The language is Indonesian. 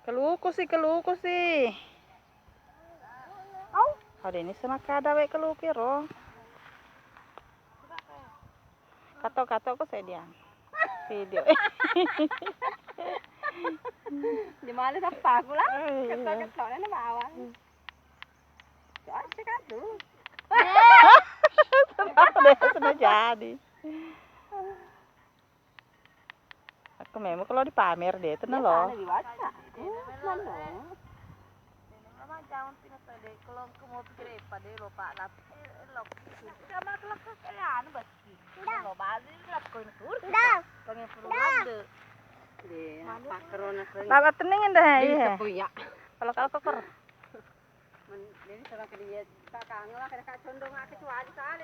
Keluku sih. Au. Hari ini sama kada we keluki ro. Katok ko saya dia. Video. Di mana sampai aku lah? Ketok na bawa. Soal sekat tu. Sudah jadi. Aku memang kalau dipamer deh, tenang loh. Jangan pindah deh. Kalau kamu pikir apa deh, lupa lah. Sama kelak kalian basi. Lo balik lah kau nak urus. Pengen perlu ada. Deh, pakrona kering. Lama teningin dah ya. Kalau kokor. Ini serang ke dia kakak ngelak ada kak condong aku tuh aja kali.